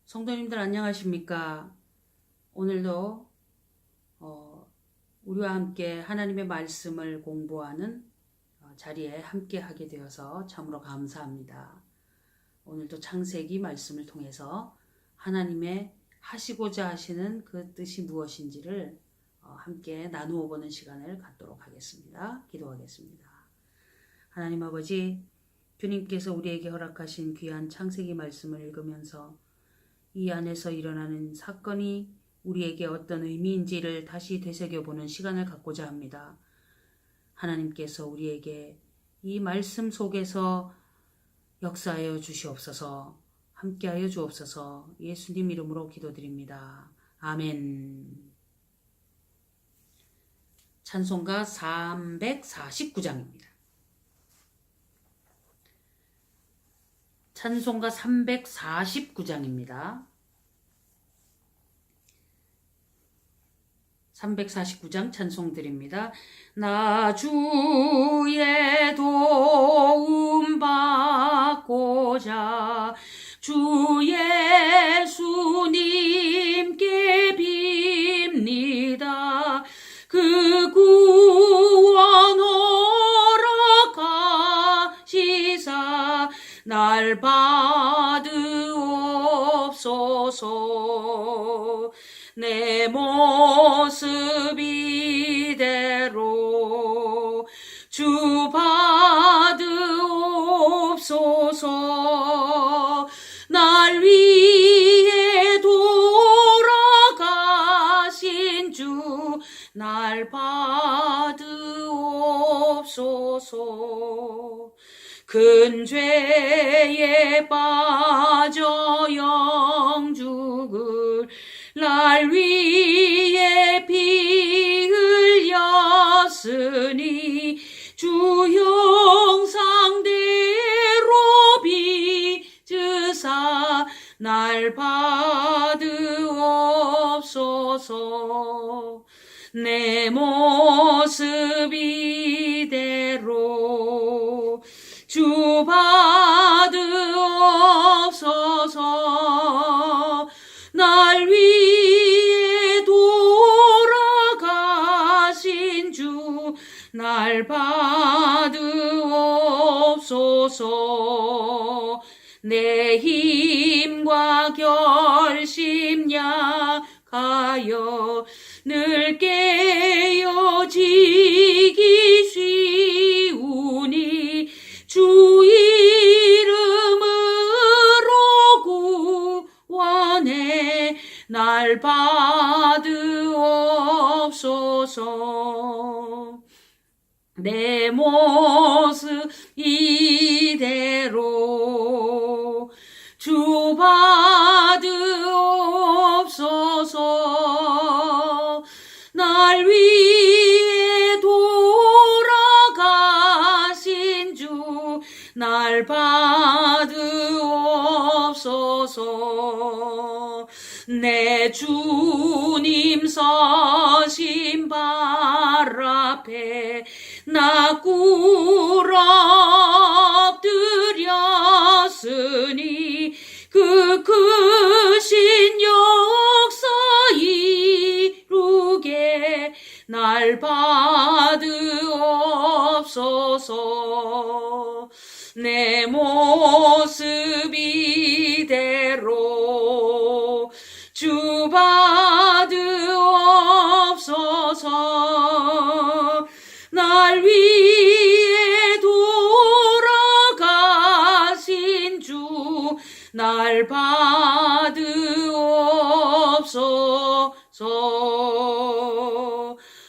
성도님들 안녕하십니까? 오늘도 우리와 함께 하나님의 말씀을 공부하는 자리에 함께 하게 되어서 참으로 감사합니다. 오늘도 창세기 말씀을 통해서 하나님의 하시고자 하시는 그 뜻이 무엇인지를 함께 나누어 보는 시간을 갖도록 하겠습니다. 기도하겠습니다. 하나님 아버지, 주님께서 우리에게 허락하신 귀한 창세기 말씀을 읽으면서 이 안에서 일어나는 사건이 우리에게 어떤 의미인지를 다시 되새겨보는 시간을 갖고자 합니다. 하나님께서 우리에게 이 말씀 속에서 역사하여 주시옵소서, 함께하여 주옵소서. 예수님 이름으로 기도드립니다. 아멘. 찬송가 349장입니다. 찬송가 349장입니다. 349장 찬송 드립니다. 나 주의 도움 받고자 주 예수님께 빕니다. 그 구원 허락하시사 날 받으옵소서. 내 모습 이대로 주 받으옵소서. 날 위해 돌아가신 주 날 받으옵소서. 큰 죄에 빠져 영죽을 날 위해 피 흘렸으니 주 형상대로 빚으사 날 받으옵소서. 내 모습 이대로 주 받으옵소서. 날 위해 돌아가신 주 날 받으옵소서. 내 힘과 결심 약하여 늘 깨어지기 쉬우니 주 이름으로 구원해 날 받으옵소서. 내 모습 이대로 주 받으옵소서. 날 위해 돌아가신 주 날 받으옵소서. 내 주님 서신 발 앞에 나 꿇어 엎드렸으니 그 크신 역사 이루게 날 받으옵소서. 내 모습 이대로 주 받으옵소서. 날 위해 돌아가신 주 날 받으옵소서.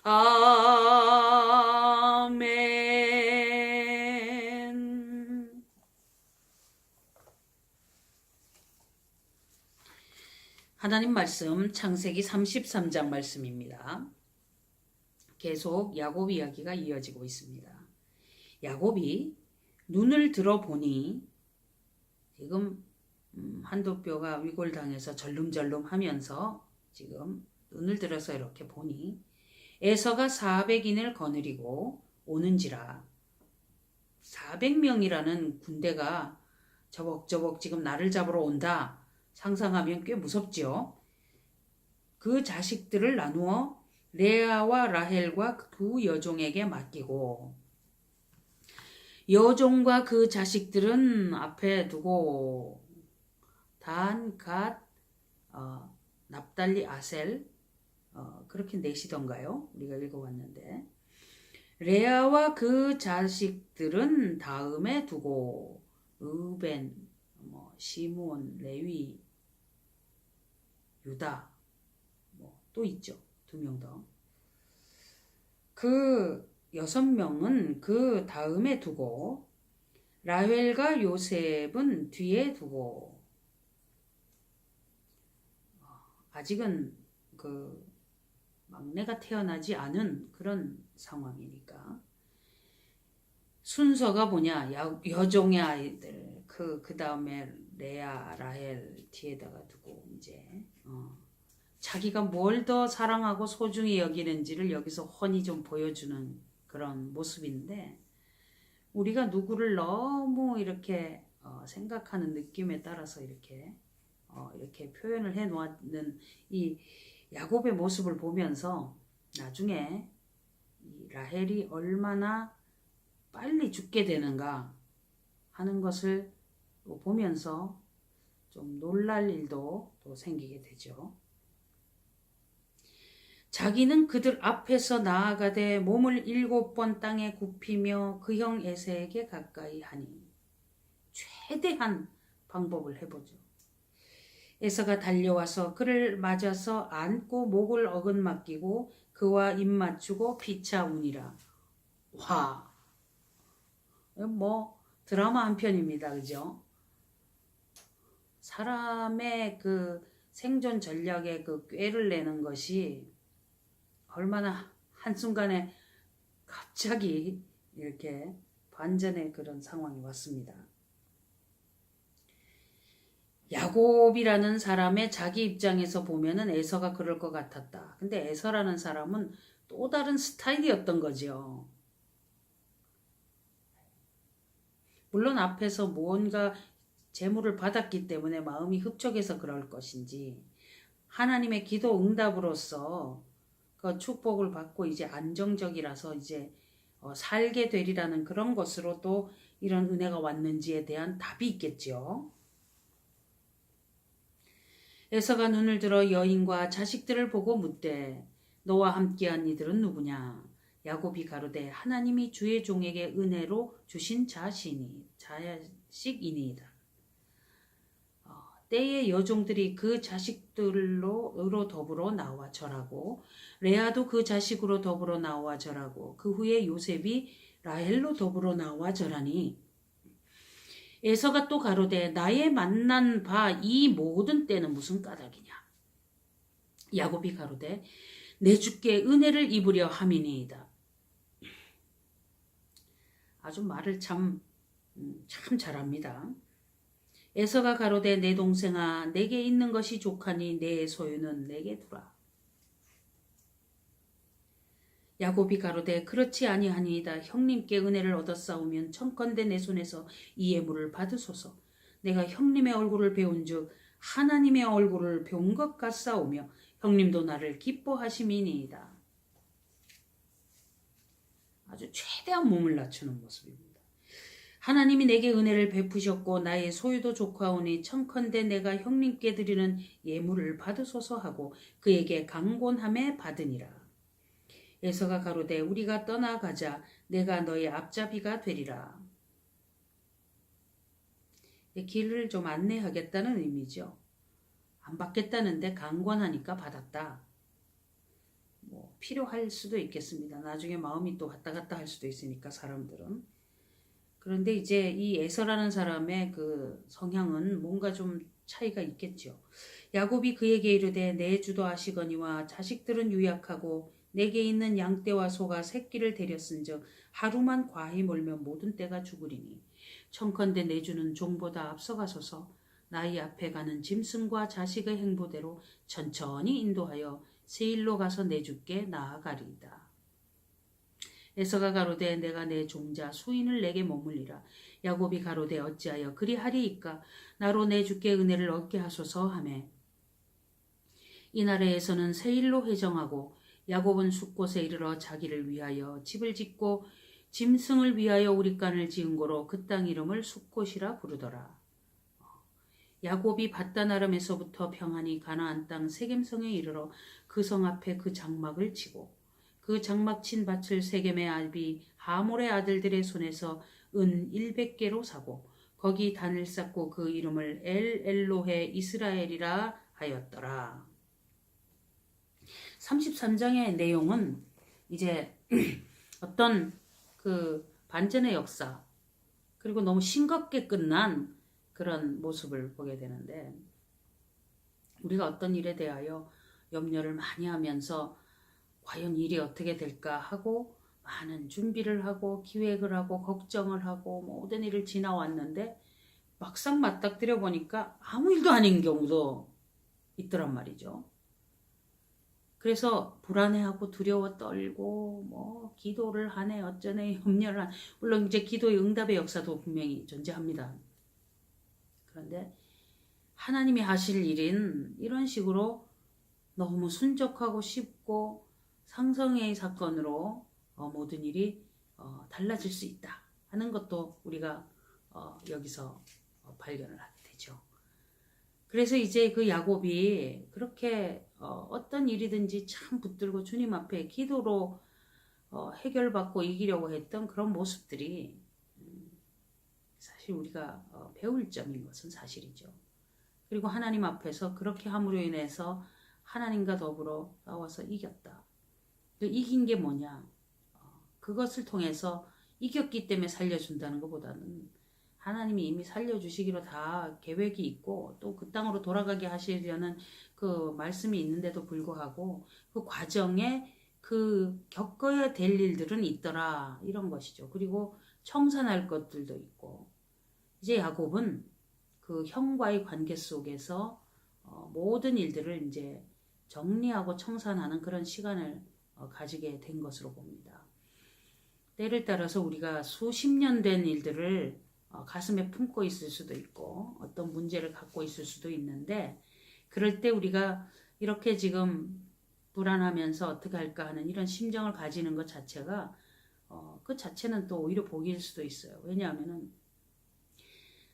아멘. 하나님 말씀 창세기 33장 말씀입니다. 계속 야곱 이야기가 이어지고 있습니다. 야곱이 눈을 들어보니 지금 한두 뼈가 위골당해서 절름절름 하면서 지금 눈을 들어서 이렇게 보니 에서가 400인을 거느리고 오는지라. 400명이라는 군대가 저벅저벅 지금 나를 잡으러 온다. 상상하면 꽤 무섭죠. 그 자식들을 나누어 레아와 라헬과 두 여종에게 맡기고 여종과 그 자식들은 앞에 두고 단, 갓, 납달리, 아셀 그렇게 내시던가요? 우리가 읽어봤는데 레아와 그 자식들은 다음에 두고 의벤, 시므온, 레위, 유다 또 있죠. 2명 더. 그 6명은 그 다음에 두고 라헬과 요셉은 뒤에 두고 아직은 그 막내가 태어나지 않은 그런 상황이니까 순서가 뭐냐 여종의 아이들 그 다음에 레아 라헬 뒤에다가 두고 이제 자기가 뭘 더 사랑하고 소중히 여기는지를 여기서 훤히 좀 보여주는 그런 모습인데 우리가 누구를 너무 이렇게 생각하는 느낌에 따라서 이렇게 표현을 해 놓는 이 야곱의 모습을 보면서 나중에 이 라헬이 얼마나 빨리 죽게 되는가 하는 것을 보면서 좀 놀랄 일도 또 생기게 되죠. 자기는 그들 앞에서 나아가되 몸을 7번 땅에 굽히며 그 형 에세에게 가까이 하니 최대한 방법을 해보죠. 에서가 달려와서 그를 맞아서 안고 목을 어긋맞기고 그와 입 맞추고 피차우니라. 와, 드라마 한 편입니다. 그죠? 사람의 그 생존 전략에 그 꾀를 내는 것이 얼마나 한순간에 갑자기 이렇게 반전의 그런 상황이 왔습니다. 야곱이라는 사람의 자기 입장에서 보면은 에서가 그럴 것 같았다. 근데 에서라는 사람은 또 다른 스타일이었던 거죠. 물론 앞에서 뭔가 재물을 받았기 때문에 마음이 흡족해서 그럴 것인지 하나님의 기도 응답으로서 그 축복을 받고 이제 안정적이라서 이제 살게 되리라는 그런 것으로 또 이런 은혜가 왔는지에 대한 답이 있겠죠. 에서가 눈을 들어 여인과 자식들을 보고 묻되 너와 함께한 이들은 누구냐? 야곱이 가로되 하나님이 주의 종에게 은혜로 주신 자식이니이다. 때에 여종들이 그 자식들로 더불어 나와 절하고 레아도 그 자식으로 더불어 나와 절하고 그 후에 요셉이 라헬로 더불어 나와 절하니 에서가 또 가로되 나의 만난 바 이 모든 때는 무슨 까닭이냐? 야곱이 가로되 내 주께 은혜를 입으려 함이니이다. 아주 말을 참 잘합니다. 에서가 가로되 내 동생아 내게 있는 것이 족하니 내 소유는 내게 두라. 야곱이 가로되 그렇지 아니하니이다. 형님께 은혜를 얻었사오면 청컨대 내 손에서 이 예물을 받으소서. 내가 형님의 얼굴을 배운즉 하나님의 얼굴을 배운 것 같사오며 형님도 나를 기뻐하심이니이다. 아주 최대한 몸을 낮추는 모습입니다. 하나님이 내게 은혜를 베푸셨고 나의 소유도 족하오니 청컨대 내가 형님께 드리는 예물을 받으소서 하고 그에게 강권함에 받으니라. 에서가 가로되 우리가 떠나가자 내가 너의 앞잡이가 되리라. 길을 좀 안내하겠다는 의미죠. 안 받겠다는데 강권하니까 받았다. 필요할 수도 있겠습니다. 나중에 마음이 또 왔다 갔다 할 수도 있으니까 사람들은. 그런데 이제 이 에서라는 사람의 그 성향은 뭔가 좀 차이가 있겠죠. 야곱이 그에게 이르되 내 주도 아시거니와 자식들은 유약하고 내게 있는 양떼와 소가 새끼를 데렸은즉 하루만 과히 몰면 모든 떼가 죽으리니 청컨대 내 주는 종보다 앞서가소서 나의 앞에 가는 짐승과 자식의 행보대로 천천히 인도하여 세일로 가서 내 주께 나아가리이다. 에서가 가로되 내가 내 종자 수인을 내게 머물리라. 야곱이 가로되 어찌하여 그리하리이까 나로 내 주께 은혜를 얻게 하소서 하매 이날에서는 세일로 회정하고 야곱은 숫곳에 이르러 자기를 위하여 집을 짓고 짐승을 위하여 우릿간을 지은 고로 그 땅 이름을 숫곳이라 부르더라. 야곱이 밧단 아람에서부터 평안히 가나안 땅 세겜성에 이르러 그 성 앞에 그 장막을 치고 그 장막 친 밭을 세겜의 아비 하몰의 아들들의 손에서 은 100개로 사고 거기 단을 쌓고 그 이름을 엘로헤 이스라엘이라 하였더라. 33장의 내용은 이제 어떤 그 반전의 역사 그리고 너무 싱겁게 끝난 그런 모습을 보게 되는데 우리가 어떤 일에 대하여 염려를 많이 하면서 과연 일이 어떻게 될까 하고 많은 준비를 하고 기획을 하고 걱정을 하고 모든 일을 지나왔는데 막상 맞닥뜨려 보니까 아무 일도 아닌 경우도 있더란 말이죠. 그래서 불안해하고 두려워 떨고 뭐 기도를 하네 어쩌네 염려를 하네. 물론 이제 기도의 응답의 역사도 분명히 존재합니다. 그런데 하나님이 하실 일인 이런 식으로 너무 순적하고 쉽고 상성의 사건으로 모든 일이 달라질 수 있다 하는 것도 우리가 여기서 발견을 하게 되죠. 그래서 이제 그 야곱이 그렇게 어떤 일이든지 참 붙들고 주님 앞에 기도로 해결받고 이기려고 했던 그런 모습들이 사실 우리가 배울 점인 것은 사실이죠. 그리고 하나님 앞에서 그렇게 함으로 인해서 하나님과 더불어 싸워서 이겼다. 이긴 게 뭐냐? 그것을 통해서 이겼기 때문에 살려준다는 것보다는 하나님이 이미 살려주시기로 다 계획이 있고 또 그 땅으로 돌아가게 하시려는 그 말씀이 있는데도 불구하고 그 과정에 그 겪어야 될 일들은 있더라 이런 것이죠. 그리고 청산할 것들도 있고 이제 야곱은 그 형과의 관계 속에서 모든 일들을 이제 정리하고 청산하는 그런 시간을 가지게 된 것으로 봅니다. 때를 따라서 우리가 수십 년 된 일들을 가슴에 품고 있을 수도 있고 어떤 문제를 갖고 있을 수도 있는데 그럴 때 우리가 이렇게 지금 불안하면서 어떻게 할까 하는 이런 심정을 가지는 것 자체가 그 자체는 또 오히려 복일 수도 있어요. 왜냐하면은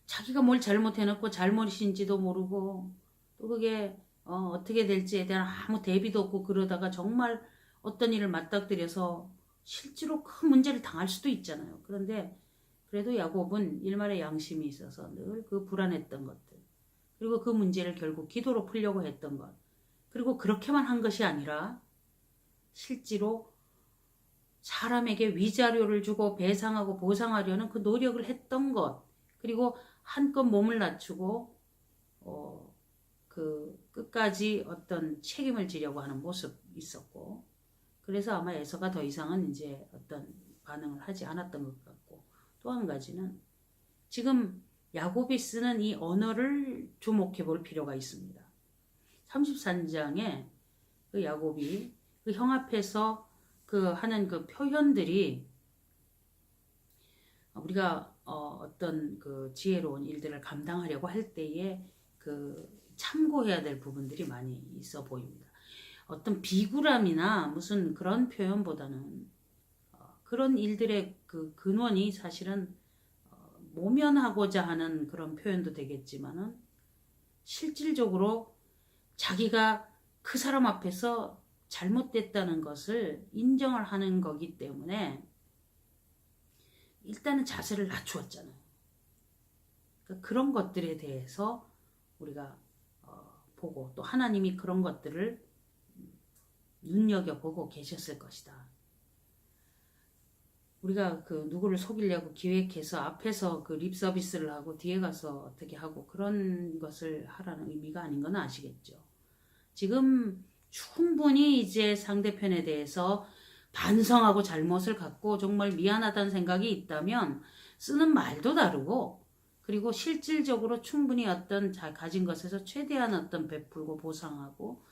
자기가 뭘 잘못해놓고 잘못인지도 모르고 또 그게 어떻게 될지에 대한 아무 대비도 없고 그러다가 정말 어떤 일을 맞닥뜨려서 실제로 큰 문제를 당할 수도 있잖아요. 그런데 그래도 야곱은 일말의 양심이 있어서 늘 그 불안했던 것들 그리고 그 문제를 결국 기도로 풀려고 했던 것 그리고 그렇게만 한 것이 아니라 실제로 사람에게 위자료를 주고 배상하고 보상하려는 그 노력을 했던 것 그리고 한껏 몸을 낮추고 그 끝까지 어떤 책임을 지려고 하는 모습이 있었고 그래서 아마 에서가 더 이상은 이제 어떤 반응을 하지 않았던 것 같고 또 한 가지는 지금 야곱이 쓰는 이 언어를 주목해 볼 필요가 있습니다. 33장에 그 야곱이 그 형 앞에서 그 하는 그 표현들이 우리가 어떤 그 지혜로운 일들을 감당하려고 할 때에 그 참고해야 될 부분들이 많이 있어 보입니다. 어떤 비굴함이나 무슨 그런 표현보다는 그런 일들의 그 근원이 사실은 모면하고자 하는 그런 표현도 되겠지만은 실질적으로 자기가 그 사람 앞에서 잘못됐다는 것을 인정을 하는 거기 때문에 일단은 자세를 낮추었잖아요. 그러니까 그런 것들에 대해서 우리가 보고 또 하나님이 그런 것들을 눈여겨보고 계셨을 것이다. 우리가 그 누구를 속이려고 기획해서 앞에서 그 립 서비스를 하고 뒤에 가서 어떻게 하고 그런 것을 하라는 의미가 아닌 건 아시겠죠. 지금 충분히 이제 상대편에 대해서 반성하고 잘못을 갖고 정말 미안하다는 생각이 있다면 쓰는 말도 다르고 그리고 실질적으로 충분히 어떤 가진 것에서 최대한 어떤 베풀고 보상하고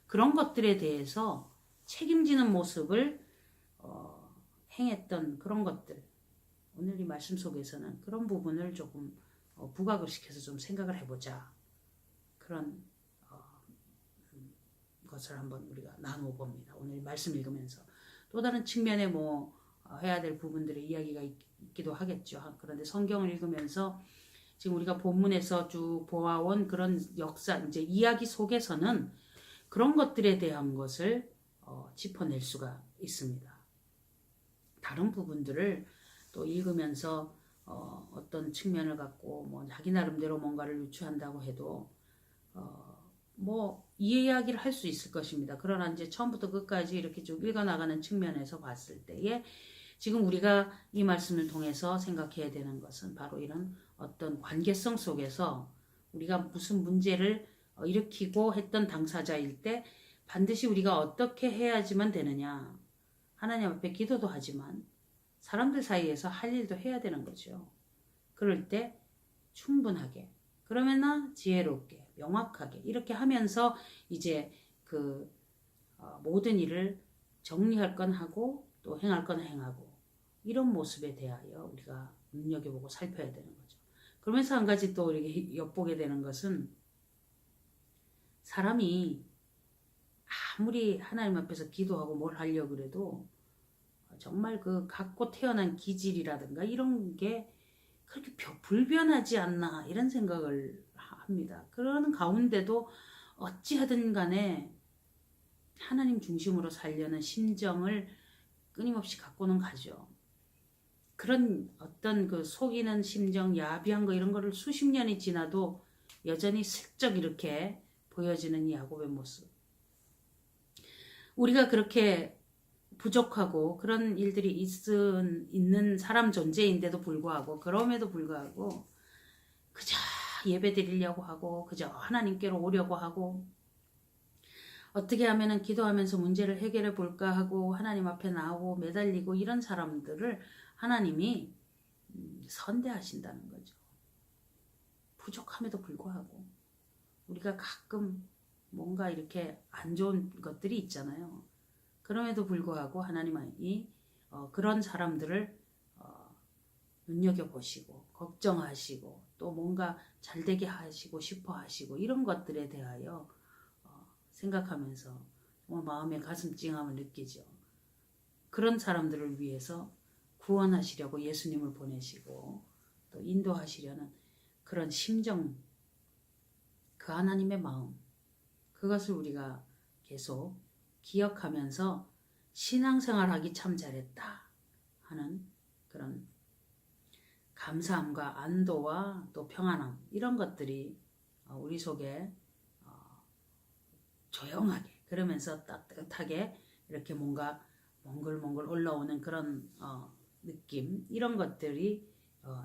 그런 것들에 대해서 책임지는 모습을 행했던 그런 것들 오늘 이 말씀 속에서는 그런 부분을 조금 부각을 시켜서 좀 생각을 해보자. 그런 것을 한번 우리가 나누어 봅니다. 오늘 말씀 읽으면서 또 다른 측면에 뭐 해야 될 부분들의 이야기가 있기도 하겠죠. 그런데 성경을 읽으면서 지금 우리가 본문에서 쭉 보아온 그런 역사, 이제 이야기 속에서는 그런 것들에 대한 것을 짚어낼 수가 있습니다. 다른 부분들을 또 읽으면서 어떤 측면을 갖고 뭐 자기 나름대로 뭔가를 유추한다고 해도 뭐 이야기를 할 수 있을 것입니다. 그러나 이제 처음부터 끝까지 이렇게 쭉 읽어나가는 측면에서 봤을 때에 지금 우리가 이 말씀을 통해서 생각해야 되는 것은 바로 이런 어떤 관계성 속에서 우리가 무슨 문제를 일으키고 했던 당사자일 때 반드시 우리가 어떻게 해야지만 되느냐. 하나님 앞에 기도도 하지만 사람들 사이에서 할 일도 해야 되는 거죠. 그럴 때 충분하게, 그러면나 지혜롭게, 명확하게 이렇게 하면서 이제 그 모든 일을 정리할 건 하고 또 행할 건 행하고 이런 모습에 대하여 우리가 눈여겨보고 살펴야 되는 거죠. 그러면서 한 가지 또 이렇게 엿보게 되는 것은 사람이 아무리 하나님 앞에서 기도하고 뭘 하려고 그래도 정말 그 갖고 태어난 기질이라든가 이런 게 그렇게 불변하지 않나 이런 생각을 합니다. 그러는 가운데도 어찌하든 간에 하나님 중심으로 살려는 심정을 끊임없이 갖고는 가죠. 그런 어떤 그 속이는 심정, 야비한 거 이런 거를 수십 년이 지나도 여전히 슬쩍 이렇게 보여지는 이 야곱의 모습. 우리가 그렇게 부족하고 그런 일들이 있는 사람 존재인데도 불구하고 그럼에도 불구하고 그저 예배 드리려고 하고 그저 하나님께로 오려고 하고 어떻게 하면은 기도하면서 문제를 해결해 볼까 하고 하나님 앞에 나오고 매달리고 이런 사람들을 하나님이 선대하신다는 거죠. 부족함에도 불구하고 우리가 가끔 뭔가 이렇게 안 좋은 것들이 있잖아요. 그럼에도 불구하고 하나님이 그런 사람들을 눈여겨보시고 걱정하시고 또 뭔가 잘되게 하시고 싶어 하시고 이런 것들에 대하여 생각하면서 정말 마음의 가슴 찡함을 느끼죠. 그런 사람들을 위해서 구원하시려고 예수님을 보내시고 또 인도하시려는 그런 심정, 그 하나님의 마음, 그것을 우리가 계속 기억하면서 신앙생활하기 참 잘했다 하는 그런 감사함과 안도와 또 평안함 이런 것들이 우리 속에 조용하게 그러면서 따뜻하게 이렇게 뭔가 몽글몽글 올라오는 그런 느낌 이런 것들이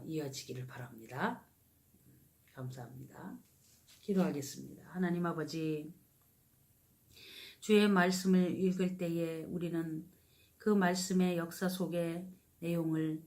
이어지기를 바랍니다. 감사합니다. 기도하겠습니다. 하나님 아버지, 주의 말씀을 읽을 때에 우리는 그 말씀의 역사 속의 내용을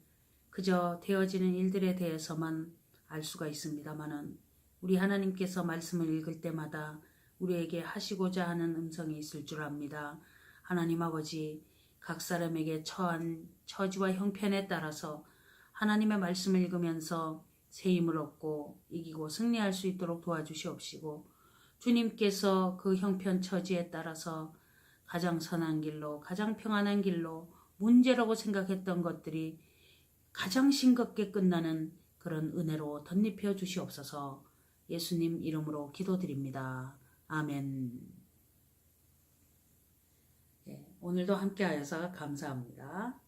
그저 되어지는 일들에 대해서만 알 수가 있습니다마는 우리 하나님께서 말씀을 읽을 때마다 우리에게 하시고자 하는 음성이 있을 줄 압니다. 하나님 아버지, 각 사람에게 처한 처지와 형편에 따라서 하나님의 말씀을 읽으면서 새 힘을 얻고 이기고 승리할 수 있도록 도와주시옵시고 주님께서 그 형편 처지에 따라서 가장 선한 길로 가장 평안한 길로 문제라고 생각했던 것들이 가장 싱겁게 끝나는 그런 은혜로 덧입혀 주시옵소서. 예수님 이름으로 기도드립니다. 아멘. 네, 오늘도 함께하여서 감사합니다.